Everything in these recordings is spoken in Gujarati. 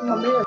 મમ્મી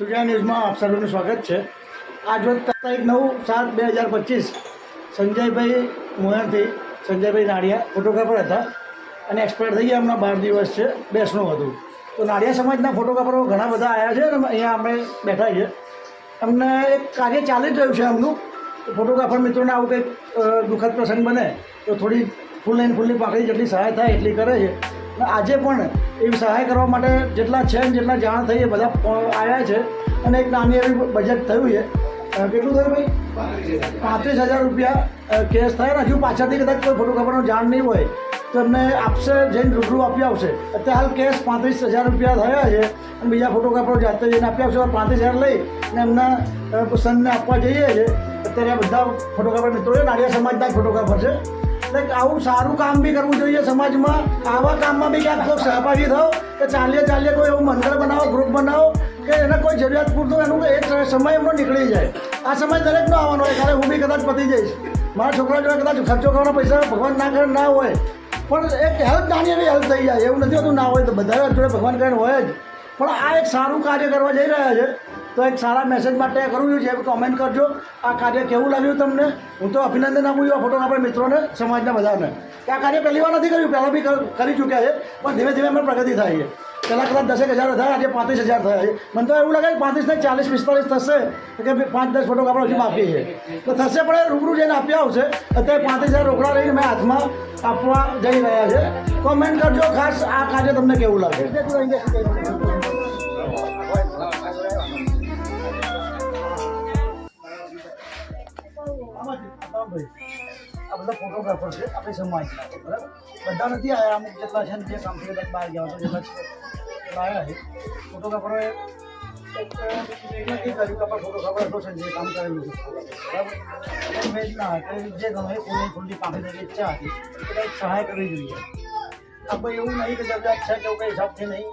સૂર્યા ન્યૂઝમાં આપ સર્વનું સ્વાગત છે। આજ રોજ તારીખ 9/7/2025 સંજયભાઈ મોહનથી સંજયભાઈ નાડિયા ફોટોગ્રાફર હતા અને એક્સપાયર થઈ ગયા, હમણાં 12 દિવસ છે, બેસણું હતું। તો નાડિયા સમાજના ફોટોગ્રાફરો ઘણા બધા આવ્યા છે અને અહીંયા અમે બેઠા છીએ। અમને એક કાર્ય ચાલી જ રહ્યું છે એમનું, ફોટોગ્રાફર મિત્રોને આવું કંઈક દુઃખદ પ્રસંગ બને તો થોડી ફૂલની પાકડી જેટલી સહાય થાય એટલી કરે છે। આજે પણ એવી સહાય કરવા માટે જેટલા છે ને જેટલા જાણ થઈ એ બધા આવ્યા છે અને એક નાની એવી બજેટ થયું છે। કેટલું થયું ભાઈ? 35,000 રૂપિયા કેશ થયા। હજુ પાછળથી કદાચ કોઈ ફોટોગ્રાફરનો જાણ નહીં હોય તો એમને આપશે, જઈને રૂબરૂ આપી આવશે। અત્યારે હાલ કેશ 35,000 રૂપિયા થયા છે અને બીજા ફોટોગ્રાફરો જાતે જઈને આપી આવશે। 35,000 લઈ અને એમના સનને આપવા જઈએ છીએ। અત્યારે આ બધા ફોટોગ્રાફર મિત્રો છે, નાડિયા સમાજના જ ફોટોગ્રાફર છે। એટલે આવું સારું કામ બી કરવું જોઈએ સમાજમાં। આવા કામમાં બી ક્યાંક કોઈ સહભાગી થાઓ કે ચાલીએ કોઈ એવું મંડળ બનાવો, ગ્રુપ બનાવો કે એને કોઈ જરૂરિયાત પૂરતું એનું એક સમય એમનો નીકળી જાય। આ સમય દરેકનો આવવાનો હોય, કારણ હું બી કદાચ પતી જઈશ, મારા છોકરા જોડે કદાચ ખર્ચો કરવાનો પૈસા ભગવાન ના કરે ના હોય, પણ એક હેલ્પ નાની એવી હેલ્પ થઈ જાય। એવું નથી હોતું ના હોય તો બધા જોડે ભગવાન કરીને હોય જ, પણ આ એક સારું કાર્ય કરવા જઈ રહ્યા છે। તો એક સારા મેસેજ માટે કરવું છે, કોમેન્ટ કરજો આ કાર્ય કેવું લાગ્યું તમને। હું તો અભિનંદન આપું છું આ ફોટોગ્રાફર મિત્રોને, સમાજના બધાને, કે આ કાર્ય પહેલી વાર નથી કર્યું, પહેલાં બી કરી ચૂક્યા છે, પણ ધીમે ધીમે એમાં પ્રગતિ થાય છે। પહેલાં કદાચ 10,000 થયા, આજે 35,000 થયા છે। મને તો એવું લાગે કે 35 ને 40-45 થશે કે 5-10 ફોટોગ્રાફર હજુ બાકી છે તો થશે, પણ રૂબરૂ જઈને આપી આવશે। અત્યારે 35,000 રોકડા લઈને મેં હાથમાં આપવા જઈ રહ્યા છે। કોમેન્ટ કરજો ખાસ આ કાર્ય તમને કેવું લાગે। આ બધા ફોટોગ્રાફર છે આપણી સમાજના, બરાબર? બધા નથી આવ્યા, અમુક જેટલા છે ને જે કામથી કદાચ બહાર ગયા તો જેટલા આવ્યા છે ફોટોગ્રાફરોએ એક કર્યું કે આપણે ફોટોગ્રાફર હતો છે જે કામ કરેલું છે, બરાબર? મેં ના કે જે ગમે ફૂલની પાંખી દેવાની ઈચ્છા હતી એટલે સહાય કરવી જોઈએ। આપણે એવું નહીં કે જરૂરિયાત છે કે એવું કંઈ હિસાબથી નહીં,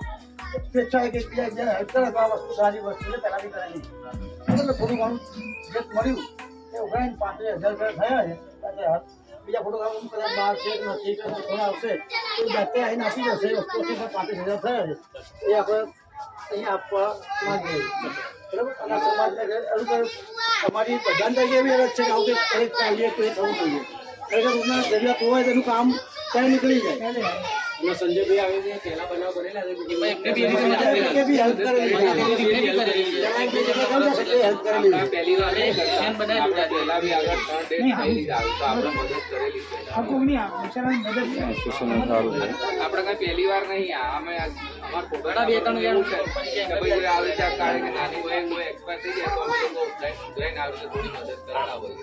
સ્વેચ્છાએ કે બીજા હેલ્પ કરે તો આ વસ્તુ સારી વસ્તુ છે, પહેલાં બી કરેલી એટલે થોડું ઘણું જે મળ્યું એ 35,000 રૂપિયા થયા છે। બીજા ફોટોગ્રાફર કદાચ બહાર છે નથી કે થોડા આવશે તો જાતે આવીને આપી જશે। વસ્તુથી 35,000 થયા છે એ આપણે અહીંયા આપવા માંગીએ, બરાબર? અને સમાજને તમારી બધાને તરીકે એવી અરજ છે કે આવું કંઈક કાર્ય કોઈ થવું જોઈએ, ખરેખર કોઈને જરૂરિયાત હોય તેનું કામ ત્યાં નીકળી જાય। અને સંજયભાઈ આવે છે પહેલા બનાવ બનેલા છે, બી હેલ્પ કરેલી આપણે કઈ પહેલી વાર નહીં અમે અમારા ઘણા 2-3 એવું છે આવે છે કારણ કે નાની હોય કોઈ એક્સપાયર થઈ જાય તો જોઈને આવે થોડી મદદ કરતા હોય।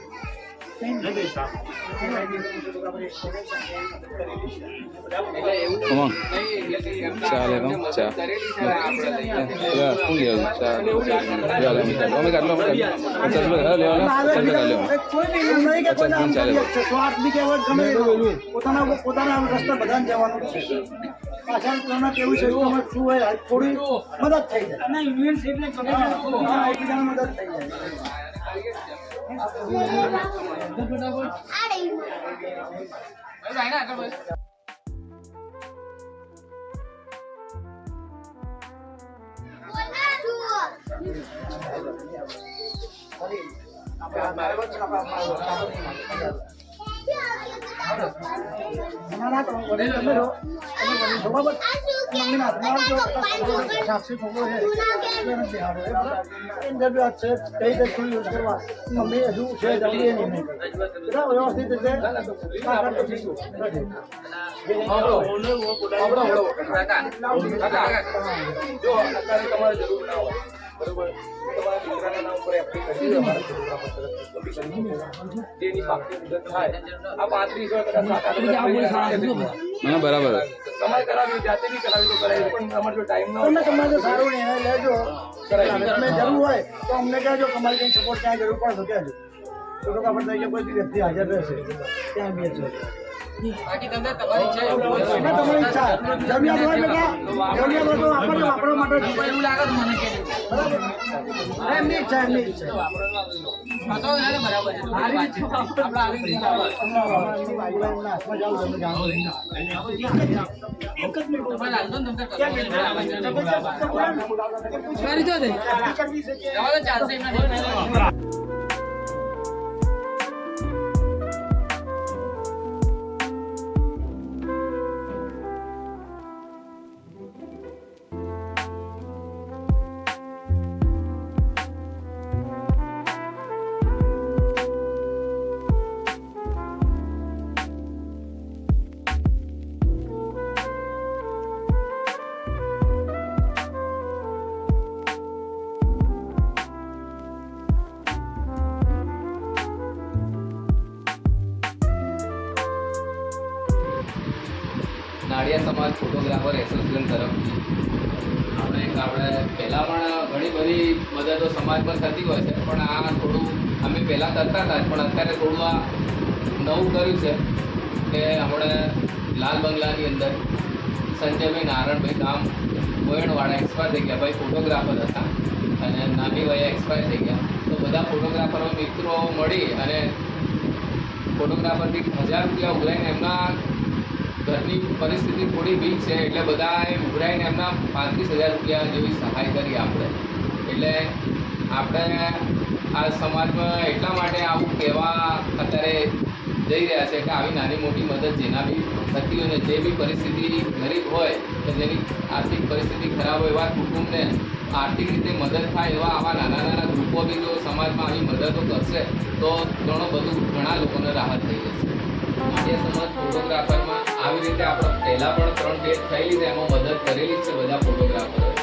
પોતાના રસ્તે બધાને જવાનું છે, પાછળ કેવું છે શું હોય થોડી મદદ થઈ જાય, એકબીજાને મદદ થઈ જાય। ના તો વડીલ તમે રહો તમે વડીલ છો બરાબર મમ્મીના હાથમાં આવજો સાક્ષી છોકરો છે એને બિહાડો ઇન્ટરવ્યુ છે કઈ રીતે શું યુઝ કરવા મમ્મી હજુ છે જલ્દી નહીં બધા વ્યવસ્થિત રીતે જો અત્યારે તમારે જરૂર ના હોય બરોબર તમારા દીકરાના નામ પર એપ્લાય કરી દો અમારા છોકરા પર જેની પાકની મુદત થાય આ 35 હા બરાબર તમારે કરાવી જાતે બી કરાવી તો કરાવી પણ તમારે જો ટાઈમ ના તમે તમારે સારું નિર્ણય લેજો તમે જરૂર હોય તો અમને કહેજો તમારી કંઈ સપોર્ટ ક્યાં જરૂર પડે તો કહેજો ફોટોગ્રાફર તરીકે કોઈ વ્યક્તિ હાજર રહેશે ત્યાં બી છે બાકી તમને તમારી ઈચ્છા એવું હોય અને તમારી ઈચ્છા જમ્યા હોય બેટા જમ્યા હોય તો આપણને વાપરવા માટે એવું લાગે તો મને કહેજો બરાબર એમની ઈચ્છા એમની ઈચ્છા તો બરાબર છે આપણે આવી રીતે હાથમાં જાઓ તમે જાણો એક જ મિનિટ ચાલશે નાડિયા સમાજ ફોટોગ્રાફર એસોસિએશન તરફથી આપણે પહેલાં પણ ઘણી બધી મદદો સમાજમાં થતી હોય છે પણ આ થોડું અમે પહેલાં કરતા હતા પણ અત્યારે થોડું આ નવું કર્યું છે કે આપણે લાલ બંગલાની અંદર સંજયભાઈ નારાયણભાઈ ગામ ગોયણવાડા એક્સપાયર થઈ ગયા ભાઈ ફોટોગ્રાફર હતા અને નાની વયે એક્સપાયર થઈ ગયા તો બધા ફોટોગ્રાફરો મિત્રો મળી અને ફોટોગ્રાફરથી 1000 રૂપિયા ઉઘરાઈને એમના ઘરની પરિસ્થિતિ થોડી વીક છે એટલે બધાએ ઉઘરાઈને એમના 35,000 રૂપિયા જેવી સહાય કરી આપણે એટલે આપણે આ સમાજમાં એટલા માટે આવું કહેવા અત્યારે જઈ રહ્યા છે કે આવી નાની મોટી મદદ જેના બી થતી હોય ને જે બી પરિસ્થિતિ ગરીબ હોય કે જેની આર્થિક પરિસ્થિતિ ખરાબ હોય એવા કુટુંબને આર્થિક રીતે મદદ થાય એવા આવા નાના નાના ગ્રુપો બી જો સમાજમાં આવી મદદો કરશે તો ઘણા લોકોને રાહત થઈ જશે નાડિયા સમાજ ફોટોગ્રાફરમાં આવી રીતે આપણે પહેલાં પણ 3 ડેટ થયેલી છે એમાં મદદ કરેલી જ છે બધા ફોટોગ્રાફરોએ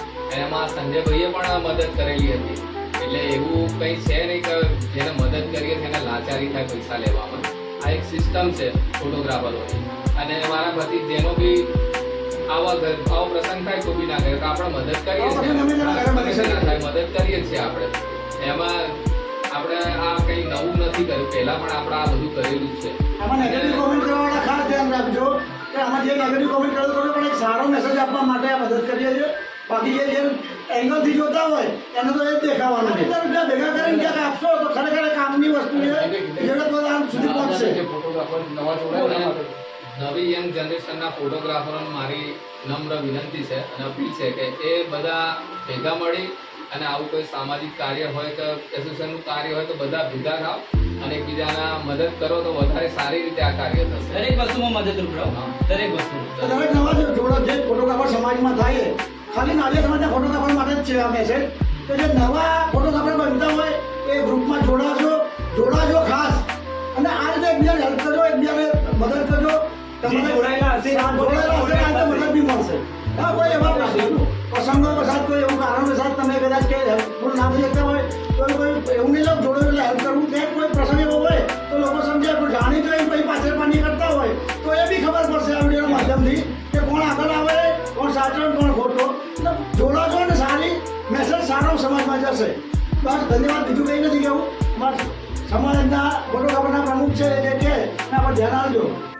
એમાં સંજયભાઈએ પણ મદદ કરેલી હતી એટલે એવું કંઈ છે નહીં કે જેને મદદ કરીએ તેને લાચારી થાય પૈસા લેવામાં આ એક સિસ્ટમ છે ફોટોગ્રાફરોની અને મારા પ્રતિ જેનો બી આવો પ્રસંગ થાય તો બી ના કરે તો આપણે મદદ કરીએ છીએ ના થાય મદદ કરીએ છીએ આપણે એમાં આપણે આ કંઈ નવું નથી કર્યું પહેલાં પણ આપણે આ બધું કરેલું જ છે આમાં નેગેટિવ કોમેન્ટ કરવાવાળા ખાસ ધ્યાન રાખજો કે આમાં જે નેગેટિવ કોમેન્ટ કરો તો પણ એક સારો મેસેજ આપવા માટે આ મદદ કરીએ છીએ બાકી જે એંગલથી જોતા હોય એને તો એ જ દેખાવાનું છે રૂપિયા ભેગા કરીને ક્યાંક આપશો તો ખરેખર કામની વસ્તુ છે જરૂરતમંદ સુધી પહોંચશે ફોટોગ્રાફર નવા જોડાયા નવી યંગ જનરેશનના ફોટોગ્રાફરોને મારી નમ્ર વિનંતી છે અને અપીલ છે કે એ બધા ભેગા મળી અને આવું કોઈ સામાજિક કાર્ય હોય કે એસોસિએશનનું કાર્ય હોય તો બધા ભેગા થાવ અને એકબીજાના મદદ કરો તો વધારે સારી રીતે આ કાર્ય થશે દરેક વસ્તુમાં મદદરૂપ રહો દરેક વસ્તુ દરેક નવા જોડો જે ફોટોગ્રાફર સમાજમાં થાય ખાલી નાડિયા સમાજના ફોટોગ્રાફર માટે જ છે આ મેસેજ કે જે નવા ફોટોગ્રાફર બનતા હોય એ ગ્રુપમાં જોડાજો ખાસ અને આ રીતે એકબીજાને હેલ્પ કરજો એકબીજાને મદદ કરજો જોડાયેલા હશે મદદ બી મળશે હા કોઈ એવા પ્રસંગો વસાત કોઈ એવું કારણ વસાત તમે કદાચ કે હેલ્પફુલ ના થઈ શકતા હોય તો કોઈ એવું નહીં લો જોડો એટલે હેલ્પ કરવું કે કોઈ પ્રસંગ એવો હોય તો લોકો સમજે કોઈ જાણી જોઈ પછી પાછળ પાણી કરતા હોય તો એ બી ખબર પડશે આ વિડીયોના માધ્યમથી કે કોણ આગળ આવે કોણ સાચો કોણ ખોટો એટલે જોડાજો અને સારી મેસેજ સારો સમાજમાં જશે બસ ધન્યવાદ બીજું કંઈ નથી કહેવું અમારા સમાજના ફોટોગ્રાફરના પ્રમુખ છે જે કે એના પર ધ્યાન આપજો